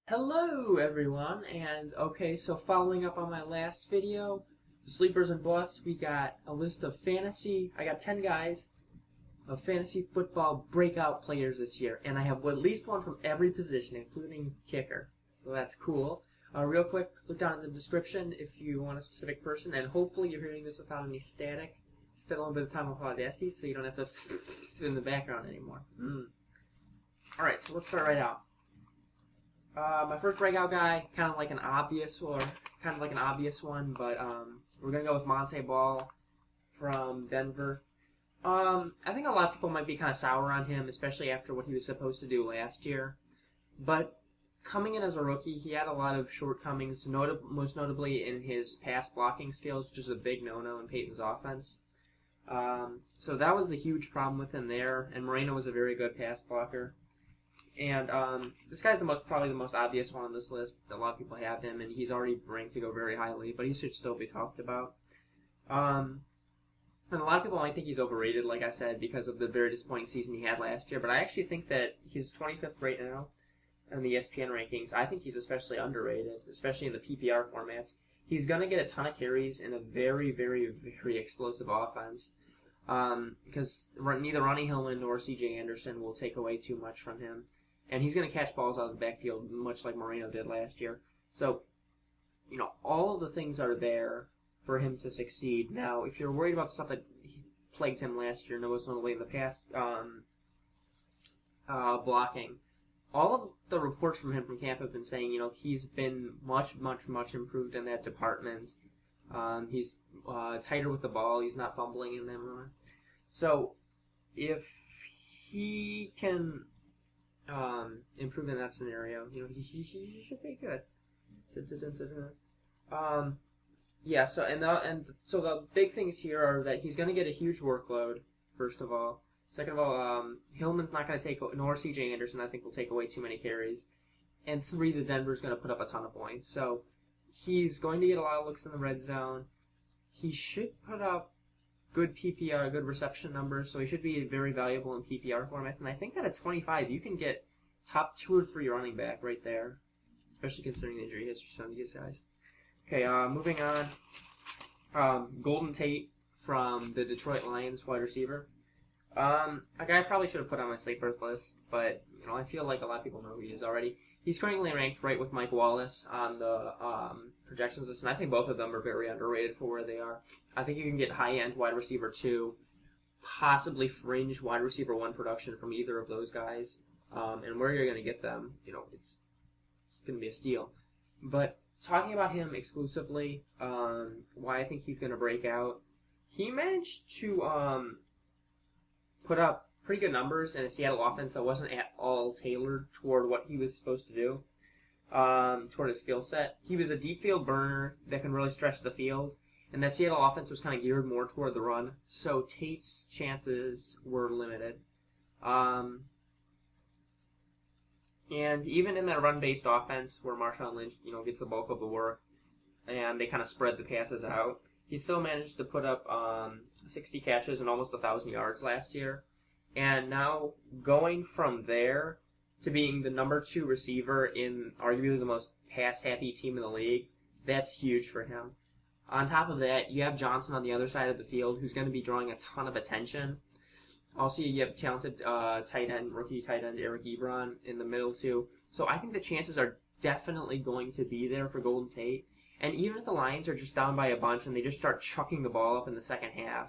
Hello everyone, and okay, so following up on my last video, Sleepers and Busts, we got a list of I got 10 guys of fantasy football breakout players this year, and I have at least one from every position, including kicker, so that's cool. Real quick, look down in the description if you want a specific person, and hopefully you're hearing this without any static. Spend a little bit of time with Audacity so you don't have to in the background anymore. Alright, so let's start right out. My first breakout guy, kind of like an obvious one, but we're gonna go with Montee Ball from Denver. I think a lot of people might be kind of sour on him, especially after what he was supposed to do last year. But coming in as a rookie, he had a lot of shortcomings, most notably in his pass blocking skills, which is a big no-no in Peyton's offense. So that was the huge problem with him there, and Moreno was a very good pass blocker. And this guy's probably the most obvious one on this list. A lot of people have him, and he's already ranked to go very highly, but he should still be talked about. And a lot of people might think he's overrated, like I said, because of the very disappointing season he had last year. But I actually think that he's 25th right now in the ESPN rankings. I think he's especially underrated, especially in the PPR formats. He's going to get a ton of carries in a very, very, very explosive offense. Because neither Ronnie Hillman nor C.J. Anderson will take away too much from him. And he's going to catch balls out of the backfield, much like Moreno did last year. So, all of the things are there for him to succeed. Now, if you're worried about the stuff that plagued him last year, most notably in the past blocking, all of the reports from him from camp have been saying, he's been much, much, much improved in that department. He's tighter with the ball. He's not fumbling in them more. So, if he can improve in that scenario, he should be good. Yeah. So so the big things here are that he's going to get a huge workload. First of all, second of all, Hillman's not going to take, nor C.J. Anderson, I think, will take away too many carries. And three, the Denver's going to put up a ton of points. So he's going to get a lot of looks in the red zone. He should put up good PPR, good reception numbers, so he should be very valuable in PPR formats. And I think that at 25, you can get top 2 or 3 running back right there, especially considering the injury history of some of these guys. Okay, moving on. Golden Tate from the Detroit Lions, wide receiver. A guy I probably should have put on my sleepers list, but I feel like a lot of people know who he is already. He's currently ranked right with Mike Wallace on the projections list, and I think both of them are very underrated for where they are. I think you can get high-end wide receiver 2, possibly fringe wide receiver 1 production from either of those guys. And where you're going to get them, it's going to be a steal. But talking about him exclusively, why I think he's going to break out, he managed to put up pretty good numbers in a Seattle offense that wasn't at all tailored toward what he was supposed to do, toward his skill set. He was a deep field burner that can really stretch the field, and that Seattle offense was kind of geared more toward the run, so Tate's chances were limited. And even in that run-based offense where Marshawn Lynch, gets the bulk of the work, and they kind of spread the passes out, he still managed to put up 60 catches and almost 1,000 yards last year. And now going from there to being the number 2 receiver in arguably the most pass-happy team in the league, that's huge for him. On top of that, you have Johnson on the other side of the field who's going to be drawing a ton of attention. Also, you have talented rookie tight end Eric Ebron in the middle too. So I think the chances are definitely going to be there for Golden Tate. And even if the Lions are just down by a bunch and they just start chucking the ball up in the second half,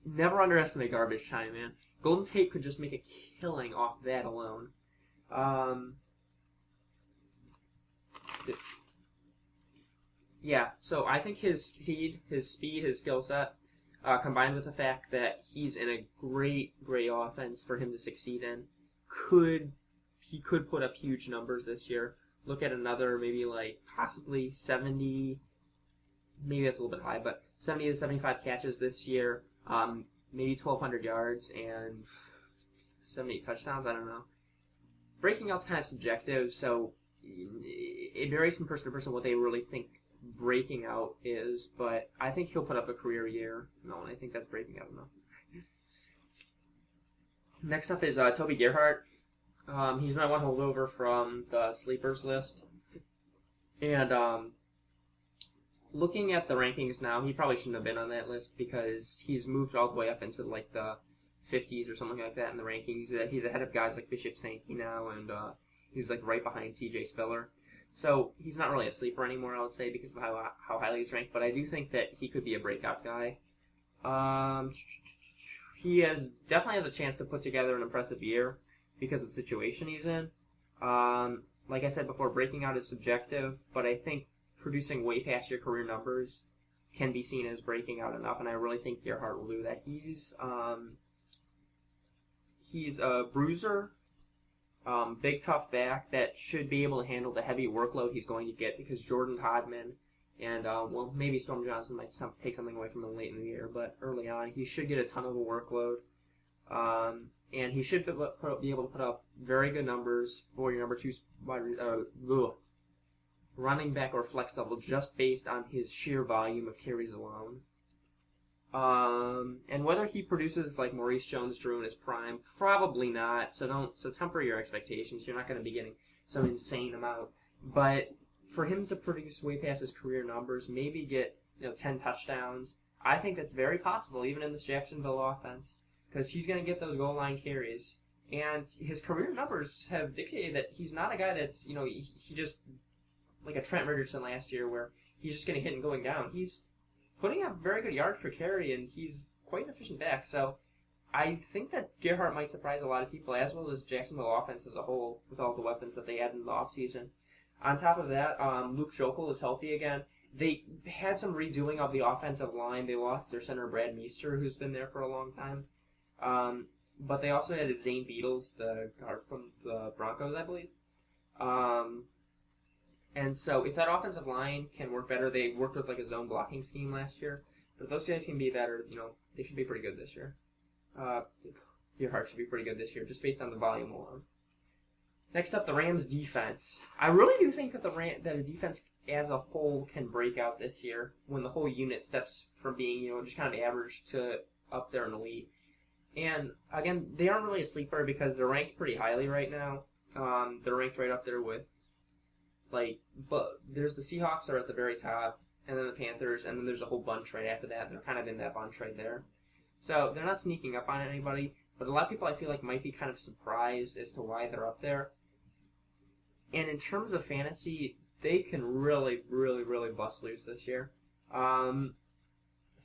never underestimate garbage time, man. Golden Tate could just make a killing off that alone. Yeah, so I think his speed, his skill set, combined with the fact that he's in a great offense for him to succeed in, he could put up huge numbers this year. Look at another maybe possibly 70, maybe that's a little bit high, but 70 to 75 catches this year, maybe 1,200 yards and 78 touchdowns, I don't know. Breaking out's kind of subjective, so it varies from person to person what they really think breaking out is, but I think he'll put up a career year. No, and I think that's breaking out enough. Next up is Toby Gerhart. He's my one holdover from the sleepers list. And looking at the rankings now, he probably shouldn't have been on that list because he's moved all the way up into like the 50s or something like that in the rankings. He's ahead of guys like Bishop Sankey now, and he's like right behind C.J. Spiller. So he's not really a sleeper anymore, I would say, because of how highly he's ranked. But I do think that he could be a breakout guy. He definitely has a chance to put together an impressive year because of the situation he's in. Like I said before, breaking out is subjective, but I think producing way past your career numbers can be seen as breaking out enough, and I really think Gerhart will do that. He's a bruiser, big tough back that should be able to handle the heavy workload he's going to get because Jordan Hodman and, well, maybe Storm Johnson might take something away from him late in the year, but early on, he should get a ton of a workload. And he should be able to put up very good numbers for your number 2 running back or flex level just based on his sheer volume of carries alone. And whether he produces like Maurice Jones-Drew in his prime, probably not. So temper your expectations. You're not going to be getting some insane amount. But for him to produce way past his career numbers, maybe get 10 touchdowns, I think that's very possible, even in this Jacksonville offense, because he's going to get those goal line carries. And his career numbers have dictated that he's not a guy that's, he just, like a Trent Richardson last year, where he's just going to hit and going down. He's putting up very good yards per carry, and he's quite an efficient back. So I think that Gerhart might surprise a lot of people, as well as Jacksonville offense as a whole, with all the weapons that they had in the offseason. On top of that, Luke Jokel is healthy again. They had some redoing of the offensive line. They lost their center, Brad Meester, who's been there for a long time. But they also had Zane Beatles, the guard from the Broncos, I believe. And so if that offensive line can work better, they worked with like a zone blocking scheme last year. But if those guys can be better, they should be pretty good this year. Gerhart should be pretty good this year, just based on the volume alone. Next up, the Rams defense. I really do think that the defense as a whole can break out this year when the whole unit steps from being, just kind of average to up there in elite. And again, they aren't really a sleeper because they're ranked pretty highly right now. They're ranked right up there with, but there's the Seahawks are at the very top, and then the Panthers, and then there's a whole bunch right after that. They're kind of in that bunch right there. So they're not sneaking up on anybody, but a lot of people I feel like might be kind of surprised as to why they're up there. And in terms of fantasy, they can really, really, really bust loose this year.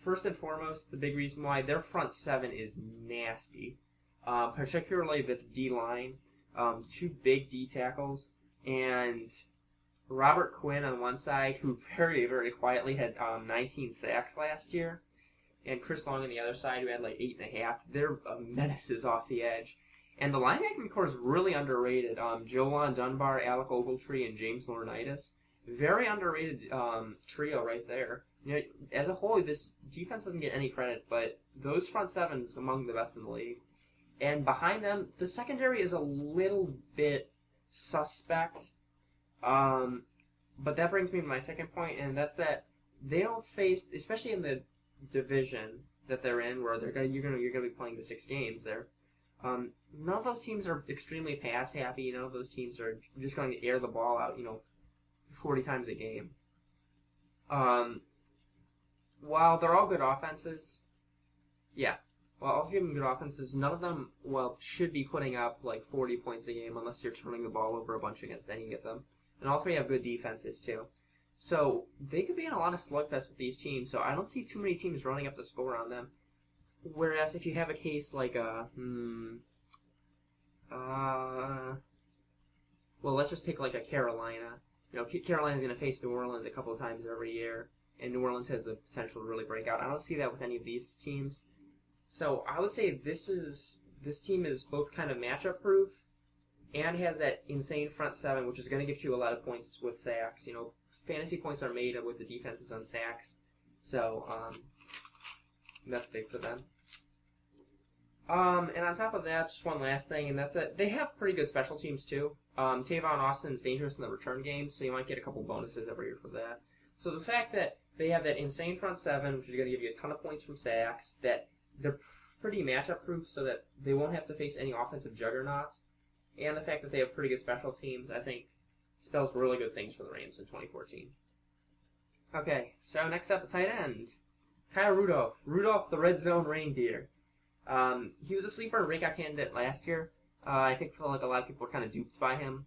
First and foremost, the big reason why their front seven is nasty, particularly the D-line, 2 big D tackles, and Robert Quinn on one side, who very, very quietly had 19 sacks last year, and Chris Long on the other side, who had like 8.5. They're menaces off the edge. And the linebacking core is really underrated. Jolan Dunbar, Alec Ogletree, and James Laurinaitis. Very underrated trio right there. As a whole, this defense doesn't get any credit, but those front sevens among the best in the league. And behind them, the secondary is a little bit suspect. But that brings me to my second point, and that's that they don't face, especially in the division that they're in, where you're gonna be playing the 6 games there. None of those teams are extremely pass happy. None of those teams are just going to air the ball out, 40 times a game. While they're all good offenses, all of them good offenses, none of them, should be putting up like 40 points a game unless you're turning the ball over a bunch against any of them. And all 3 have good defenses too. So they could be in a lot of slugfests with these teams, so I don't see too many teams running up the score on them. Whereas if you have a case like let's just take like a Carolina. Carolina's going to face New Orleans a couple of times every year, and New Orleans has the potential to really break out. I don't see that with any of these teams. So I would say this team is both kind of matchup proof and has that insane front seven, which is going to get you a lot of points with sacks. Fantasy points are made with the defenses on sacks. So that's big for them. And on top of that, just one last thing, and that's that they have pretty good special teams too. Tavon Austin's dangerous in the return game, so you might get a couple bonuses every year for that. So the fact that they have that insane front seven, which is going to give you a ton of points from sacks, that they're pretty matchup proof so that they won't have to face any offensive juggernauts, and the fact that they have pretty good special teams, I think spells really good things for the Rams in 2014. Okay, so next up, the tight end. Kyle Rudolph. Rudolph, the red zone reindeer. He was a sleeper and breakout candidate last year. I think a lot of people were kind of duped by him.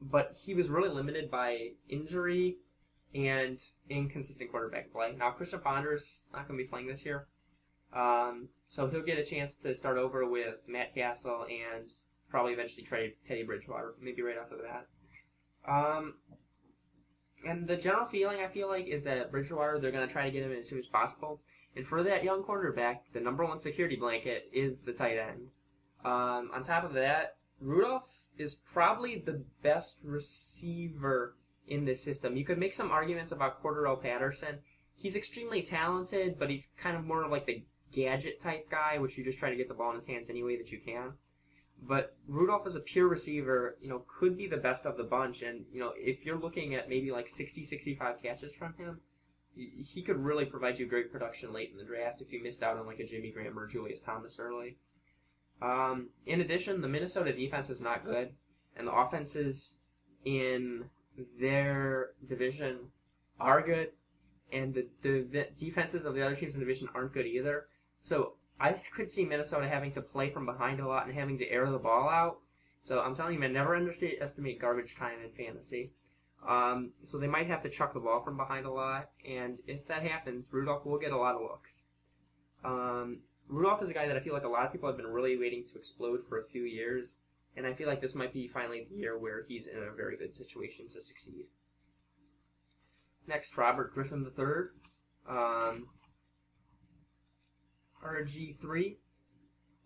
But he was really limited by injury and inconsistent quarterback play. Now, Christian Ponder's not going to be playing this year. So he'll get a chance to start over with Matt Castle and probably eventually trade Teddy Bridgewater, maybe right after that. And the general feeling, I feel like, is that Bridgewater, they're going to try to get him in as soon as possible. And for that young quarterback, the number one security blanket is the tight end. On top of that, Rudolph is probably the best receiver in this system. You could make some arguments about Cordero Patterson. He's extremely talented, but he's kind of more like the gadget type guy, which you just try to get the ball in his hands any way that you can. But Rudolph as a pure receiver, could be the best of the bunch. And, if you're looking at maybe like 60, 65 catches from him, he could really provide you great production late in the draft if you missed out on like a Jimmy Graham or Julius Thomas early. In addition, the Minnesota defense is not good, and the offenses in their division are good, and the defenses of the other teams in the division aren't good either. So I could see Minnesota having to play from behind a lot and having to air the ball out. So I'm telling you, man, never underestimate garbage time in fantasy. So they might have to chuck the ball from behind a lot, and if that happens, Rudolph will get a lot of looks. Rudolph is a guy that I feel like a lot of people have been really waiting to explode for a few years, and I feel like this might be finally the year where he's in a very good situation to succeed. Next, Robert Griffin III. RG3.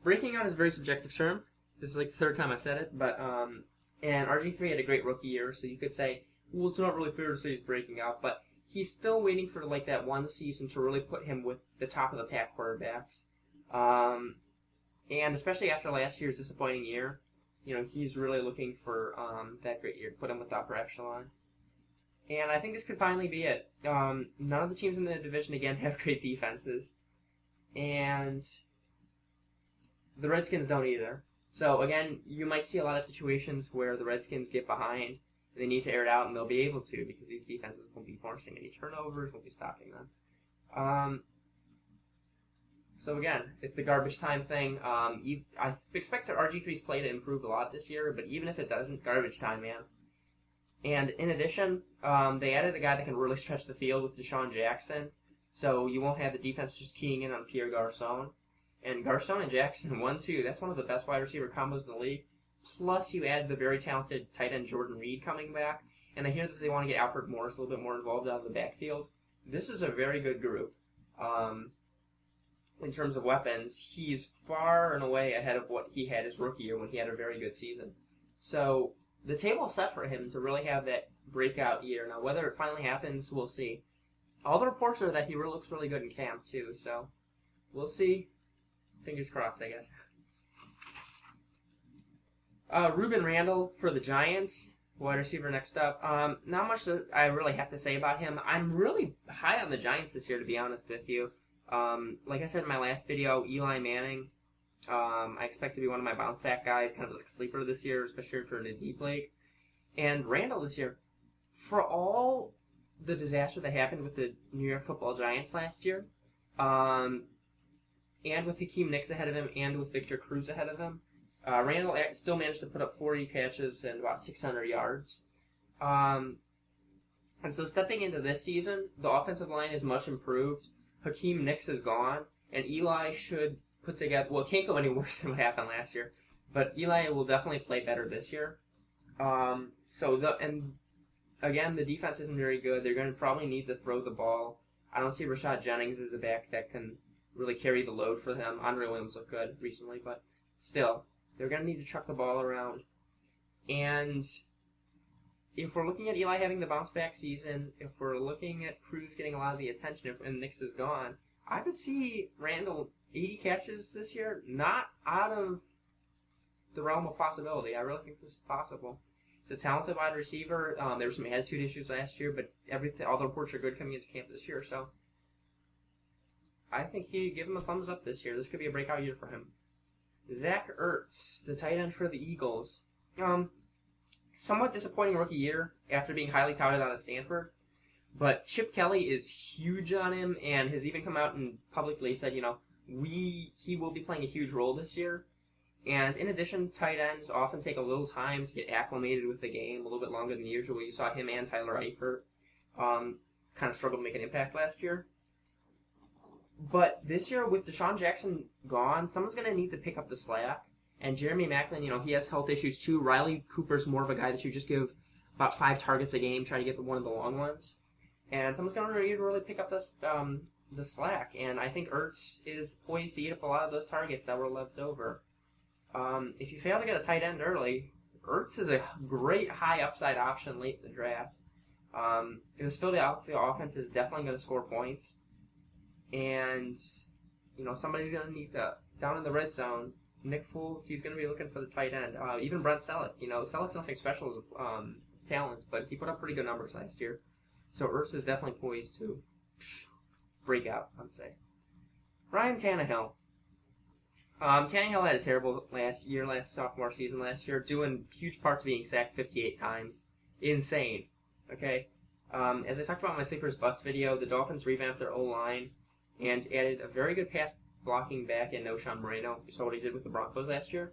Breaking out is a very subjective term. This is like the third time I've said it, but and RG3 had a great rookie year, so you could say, well, it's not really fair to say he's breaking out, but he's still waiting for like that one season to really put him with the top of the pack quarterbacks. And especially after last year's disappointing year, he's really looking for that great year to put him with the upper echelon. And I think this could finally be it. None of the teams in the division, again, have great defenses. And the Redskins don't either. So, again, you might see a lot of situations where the Redskins get behind, and they need to air it out, and they'll be able to, because these defenses won't be forcing any turnovers, won't be stopping them. So, again, it's the garbage time thing. I expect RG3's play to improve a lot this year, but even if it doesn't, garbage time, man. And in addition, they added a guy that can really stretch the field with Deshaun Jackson, so you won't have the defense just keying in on Pierre Garçon. And Garçon and Jackson, 1-2, that's one of the best wide receiver combos in the league. Plus, you add the very talented tight end Jordan Reed coming back, and I hear that they want to get Alfred Morris a little bit more involved out of the backfield. This is a very good group. In terms of weapons, he's far and away ahead of what he had his rookie year when he had a very good season. So, the table is set for him to really have that breakout year. Now, whether it finally happens, we'll see. All the reports are that he looks really good in camp, too, so we'll see. Fingers crossed, I guess. Rueben Randle for the Giants, wide receiver next up. Not much that I really have to say about him. I'm really high on the Giants this year, to be honest with you. Like I said in my last video, Eli Manning, I expect to be one of my bounce back guys, kind of like a sleeper this year, especially for the deep league. And Randle this year, for all the disaster that happened with the New York Football Giants last year, and with Hakeem Nicks ahead of him, and with Victor Cruz ahead of him, Randle still managed to put up 40 catches and about 600 yards. And so stepping into this season, the offensive line is much improved. Hakeem Nicks is gone, and Eli should put together, well, it can't go any worse than what happened last year, but Eli will definitely play better this year. Again, the defense isn't very good. They're going to probably need to throw the ball. I don't see Rashad Jennings as a back that can really carry the load for them. Andre Williams looked good recently, but still, they're going to need to chuck the ball around. And if we're looking at Eli having the bounce back season, if we're looking at Cruz getting a lot of the attention and Nicks is gone, I could see Randle 80 catches this year, not out of the realm of possibility. I really think this is possible. He's a talented wide receiver. There were some attitude issues last year, but all the reports are good coming into camp this year, so I think you give him a thumbs up this year. This could be a breakout year for him. Zach Ertz, the tight end for the Eagles. Somewhat disappointing rookie year after being highly touted out of Stanford. But Chip Kelly is huge on him and has even come out and publicly said, he will be playing a huge role this year. And in addition, tight ends often take a little time to get acclimated with the game, a little bit longer than usual. You saw him and Tyler Eifert kind of struggle to make an impact last year. But this year, with Deshaun Jackson gone, someone's going to need to pick up the slack. And Jeremy Maclin, he has health issues too. Riley Cooper's more of a guy that you just give about 5 targets a game, try to get one of the long ones. And someone's going to need to really pick up the slack. And I think Ertz is poised to eat up a lot of those targets that were left over. If you fail to get a tight end early, Ertz is a great high upside option late in the draft. It was Philadelphia offense is definitely going to score points. And, somebody's going to need to, down in the red zone, Nick Foles, he's going to be looking for the tight end. Even Brent Selleck. Selleck's nothing special as talent, but he put up pretty good numbers last year. So Ertz is definitely poised to break out, I'd say. Ryan Tannehill. Tannehill had a terrible sophomore season last year, doing huge parts being sacked 58 times. Insane. Okay? As I talked about in my Sleepers Bust video, the Dolphins revamped their O-line and added a very good pass blocking back in Noshawn Moreno. You saw what he did with the Broncos last year.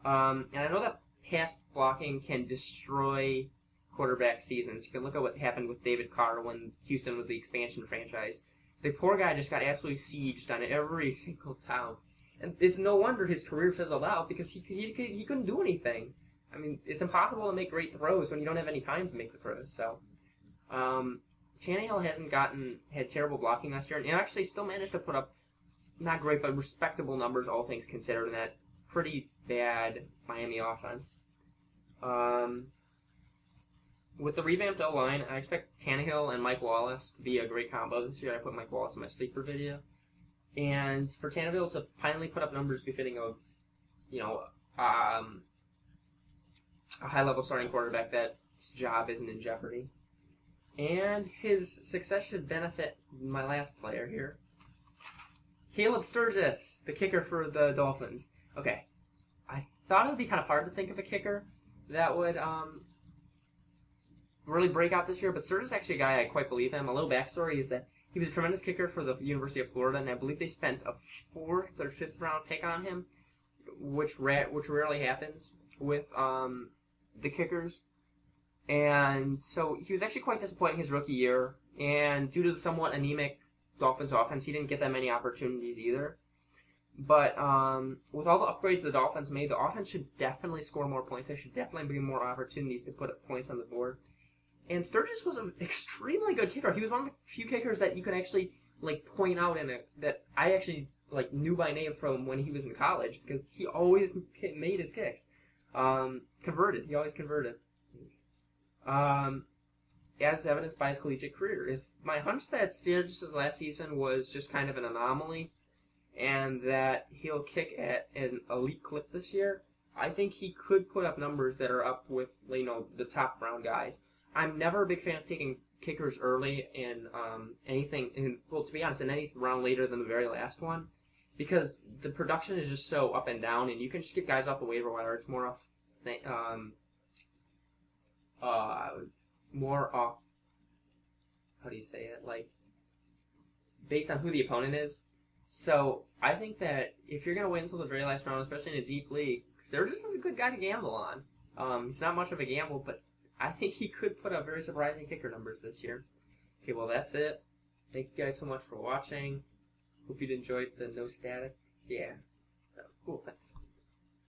And I know that pass blocking can destroy quarterback seasons. You can look at what happened with David Carr when Houston was the expansion franchise. The poor guy just got absolutely sieged on every single town. And it's no wonder his career fizzled out because he couldn't do anything. I mean, it's impossible to make great throws when you don't have any time to make the throws. So, Tannehill had terrible blocking last year, and actually still managed to put up not great but respectable numbers, all things considered, in that pretty bad Miami offense. With the revamped O-line, I expect Tannehill and Mike Wallace to be a great combo this year. I put Mike Wallace in my sleeper video. And for Tannehill to finally put up numbers befitting of, a high-level starting quarterback that's job isn't in jeopardy. And his success should benefit my last player here. Caleb Sturgis, the kicker for the Dolphins. Okay, I thought it would be kind of hard to think of a kicker that would really break out this year, but Sturgis is actually a guy I quite believe in. A little backstory is that he was a tremendous kicker for the University of Florida, and I believe they spent a 4th or 5th round pick on him, which rarely happens with the kickers. And so he was actually quite disappointing his rookie year, and due to the somewhat anemic Dolphins offense, he didn't get that many opportunities either. But with all the upgrades the Dolphins made, the offense should definitely score more points. There should definitely be more opportunities to put up points on the board. And Sturgis was an extremely good kicker. He was one of the few kickers that you can actually point out that I actually knew by name from when he was in college, because he always made his kicks. Converted. He always converted. As evidenced by his collegiate career. If my hunch that Sturgis' last season was just kind of an anomaly, and that he'll kick at an elite clip this year, I think he could put up numbers that are up with the top round guys. I'm never a big fan of taking kickers early in to be honest, in any round later than the very last one, because the production is just so up and down, and you can just get guys off the waiver wire. It's more off, how do you say it, based on who the opponent is. So I think that if you're going to wait until the very last round, especially in a deep league, Sturgis is a good guy to gamble on. He's not much of a gamble, but I think he could put up very surprising kicker numbers this year. Okay, well, that's it. Thank you guys so much for watching. Hope you enjoyed the no static. Yeah. So, cool, thanks.